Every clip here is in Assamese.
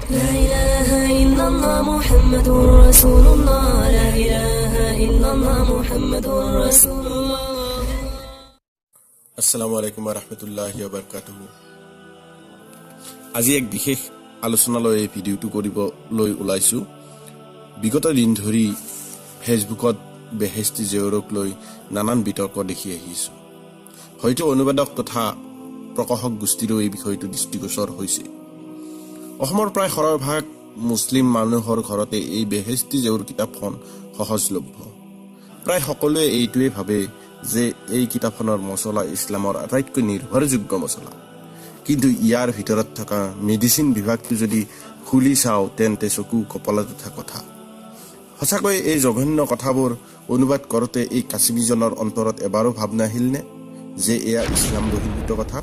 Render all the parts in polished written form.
لا إله إلا الله محمد رسول الله لا إله إلا الله محمد رسول الله আসসালামু আলাইকুম রাহমাতুল্লাহি ওয়া বারাকাতুহু। আজি এক বিশেষ আলোচনালৈ এই ভিডিঅ'টো কৰিবলৈ ওলাইছোঁ। বিগত দিন ধৰি ফেচবুকত বেহেস্তি জেউৰক লৈ নানান বিতৰ্ক দেখি আহিছোঁ। হয়তো অনুবাদক তথা প্ৰকাশক গোষ্ঠীৰো এই বিষয়টো দৃষ্টিগোচৰ হৈছে। অসমৰ প্ৰায় সৰহভাগ মুছলিম মানুহৰ ঘৰতে এই বেহেস্তি জেউৰ কিতাপখন সহজলভ্য। প্ৰায় সকলোৱে এইটোৱে ভাবে যে এই কিতাপখনৰ মছলা ইছলামৰ আটাইতকৈ নিৰ্ভৰযোগ্য মছলা, কিন্তু ইয়াৰ ভিতৰত থকা মেডিচিন বিভাগটো যদি খুলি চাওঁ তেন্তে চকু কপালত উঠা কথা। সঁচাকৈ এই জঘন্য কথাবোৰ অনুবাদ কৰোঁতে এই কাশ্মীৰজনৰ অন্তৰত এবাৰো ভাৱ নাহিলনে যে এয়া ইছলাম বহিৰ্ভূত কথা?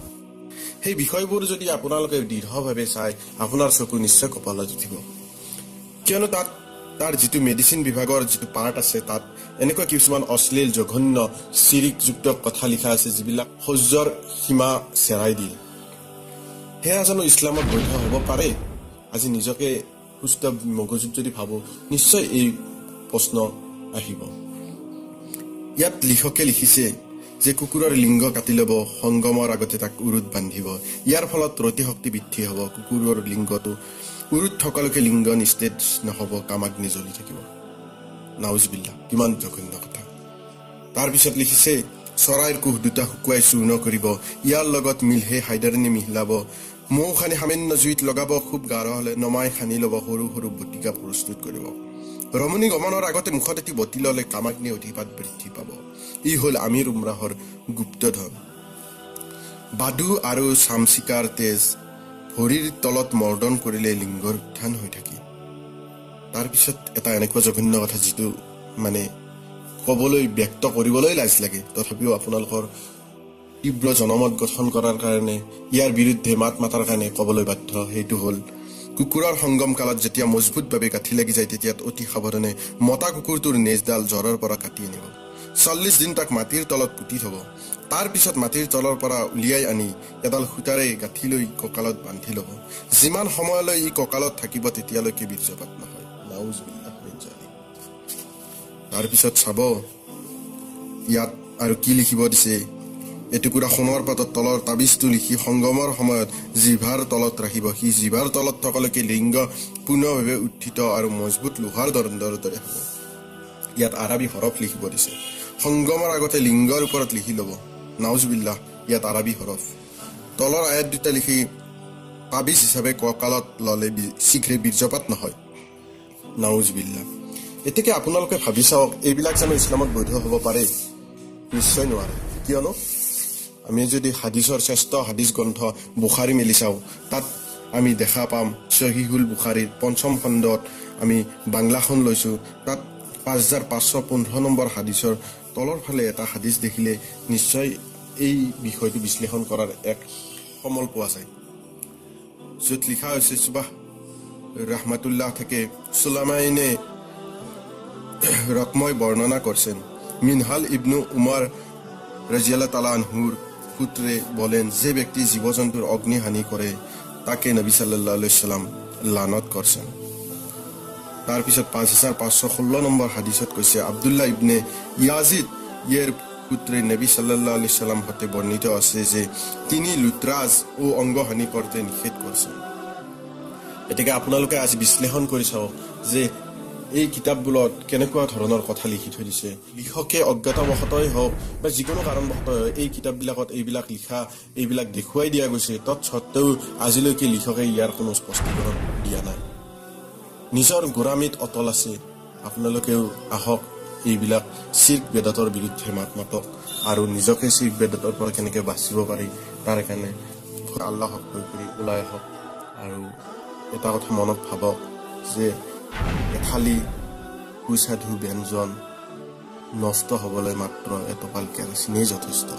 সেই বিষয়বোৰ যদি আপোনালোকে দৃঢ়ভাৱে চায় আপোনাৰ চকু নিশ্চয় কপালত উঠিব, কিয়নো তাৰ যিটো মেডিচিন বিভাগৰ যিটো পাৰ্ট আছে তাত এনেকুৱা কিছুমান অশ্লীল জঘন্য চিৰিকযুক্ত কথা লিখা আছে যিবিলাক সহ্যৰ সীমা চেৰাই দিয়ে। সেয়া জানো ইছলামত বৈধ হ'ব পাৰে? আজি নিজকে সুস্থ মগজুত যদি ভাবোঁ নিশ্চয় এই প্ৰশ্ন আহিব। ইয়াত লিখকে লিখিছে যে কুকুৰৰ লিংগ কাটি ল'ব, সংগমৰ আগতে তাক উৰুত বান্ধিব। ইয়াৰ ফলত ৰতিশক্তি বৃদ্ধি হ'ব, কুকুৰৰ লিংগটো উৰুত থকালৈকে লিংগ নিস্তেজ নহ'ব, কামাগ্নি জ্বলি থাকিব। নাউজুবিল্লাহ, কিমান জঘন্য কথা। তাৰপিছত লিখিছে চৰাইৰ কোষ দুটা শুকুৱাই চূৰ্ণ কৰিব, ইয়াৰ লগত মিলহে হাইডাৰণি মিহলাব, মৌ খানি সামান্য জুইত লগাব, খুব গাঢ় হ'লে নমাই সানি ল'ব, সৰু সৰু বটিকা প্ৰস্তুত কৰিব। ৰমণী গমনৰ আগতে মুখত এটি বটি ল'লে কামাগ্নি অধিপাত বৃদ্ধি পাব। ই হ'ল আমিৰ উমৰাহৰ গুপ্তধন। বাদু আৰু চামচিকাৰ তেজ ভৰিৰ তলত মৰ্দন কৰিলে লিংগৰ উত্থান হৈ থাকে। তাৰপিছত এটা এনেকুৱা জঘন্য কথা যিটো ক'বলৈ ব্যক্ত কৰিবলৈ লাজ লাগে, তথাপিও আপোনালোকৰ তীব্ৰ জনমত গঠন কৰাৰ কাৰণে, ইয়াৰ বিৰুদ্ধে মাত মাতাৰ কাৰণে ক'বলৈ বাধ্য। সেইটো হ'ল কুকুৰৰ সংগম কালত যেতিয়া মজবুতভাৱে গাঁঠি লাগি যায় তেতিয়া অতি সাৱধানে মতা কুকুৰটোৰ নেজডাল জ্বৰৰ পৰা কাটি আনিব। 40 দিন তাক মাটিৰ তলত পুতি থব। তাৰপিছত মাটিৰ তলৰ পৰা উলিয়াই আনি এডাল সূতাৰে গাঁঠি লৈ কঁকালত বান্ধি ল'ব। যিমান সময়লৈ ই কঁকালত থাকিব তেতিয়ালৈকে বীৰ্যপাত নহয়। নাউজুবিল্লাহ মিন জালিক। তাৰপিছত চাব ইয়াত আৰু কি লিখিব দিছে। এটুকুৰা সোণৰ পাতত তলৰ তাবিজটো লিখি সংগমৰ সময়ত জিভাৰ তলত ৰাখিব। সি জিভাৰ তলত থকালৈকে লিংগ পূৰ্ণভাৱে উত্থিত আৰু মজবুত লোহাৰ দণ্ডৰ দৰে হ'ব। ইয়াত আৰবী হৰফ লিখিব দিছে। সংগমৰ আগতে লিংগৰ ওপৰত লিখি ল'ব। নাউজুবিল্লাহ, ইয়াত আৰবী হৰফ। তলৰ আয়াত দুটা লিখি তাবিজ হিচাপে কঁকালত ল'লে শীঘ্ৰে বীৰ্যপাত নহয়। নাউজুবিল্লাহ। এতেকে আপোনালোকে ভাবি চাওক, এইবিলাক জানো ইছলামত বৈধ হ'ব পাৰে? নিশ্চয় নোৱাৰে। কিয়নো আমি যদি হাদিছৰ শ্ৰেষ্ঠ হাদিছ গ্ৰন্থ বুখাৰী মেলি চাওঁ, তাত আমি দেখা পাম সহিহুল বুখাৰীৰ 5ম খণ্ডত আমি বাংলাখন লৈছোঁ। তাত 5515 নম্বৰ হাদিছৰ তলৰ ফালে এটা হাদিছ দেখিলে নিশ্চয় এই বিষয়টো বিশ্লেষণ কৰাৰ এক সমল পোৱা যায়, য'ত লিখা হৈছে সুবাহ ৰহমাতুল্লাহ থেকে সুলাইমানে রকময় বর্ণনা করছেন। মিনহাল ইবনু উমর রাদিয়াল্লাহু তাআলা আনহুর সূত্রে বলেন, যে ব্যক্তি জীবজন্তুর অগ্নিহানি করে তাকে নবী সাল্লাল্লাহু আলাইহি সাল্লাম লানত করছেন। তাৰপিছত 5516 নম্বৰ হাদিছত কৈছে, আব্দুল্লাহ ইবনে ইয়াজিদ ইয়াৰ পুত্ৰে নবী সাল্লাল্লাহু আলাইহি সাল্লাম হতে বৰ্ণিত আছে যে তিনি লুত্ৰাজ ও অংগহানি কৰতে নিষেধ কৰছেন। এটাকে আপোনালোকে আজি বিশ্লেষণ কৰি চাওক যে এই কিতাপবোৰত কেনেকুৱা ধৰণৰ কথা লিখি থৈ দিছে। লিখকে অজ্ঞাতবশতই হওক বা যিকোনো কাৰণবশতই হওক এই কিতাপবিলাকত এইবিলাক লিখা, এইবিলাক দেখুৱাই দিয়া গৈছে। তৎসত্ত্বেও আজিলৈকে লিখকে ইয়াৰ কোনো স্পষ্টীকৰণ দিয়া নাই। নিজৰ গোৰামীত অটল আছে। আপোনালোকেও আহক, এইবিলাক শিৰ্ক বেদাতৰ বিৰুদ্ধে মাত মাতক আৰু নিজকে শিৰ্ক বেদাতৰ পৰা কেনেকৈ বাচিব পাৰি তাৰ কাৰণে আল্লাহক ভয় কৰি ওলাই আহক। আৰু এটা কথা মনত ভাবক যে এথালি সুস্বাদু ব্যঞ্জন নষ্ট হ'বলৈ মাত্ৰ এটোপাল কেৰাচিনেই যথেষ্ট।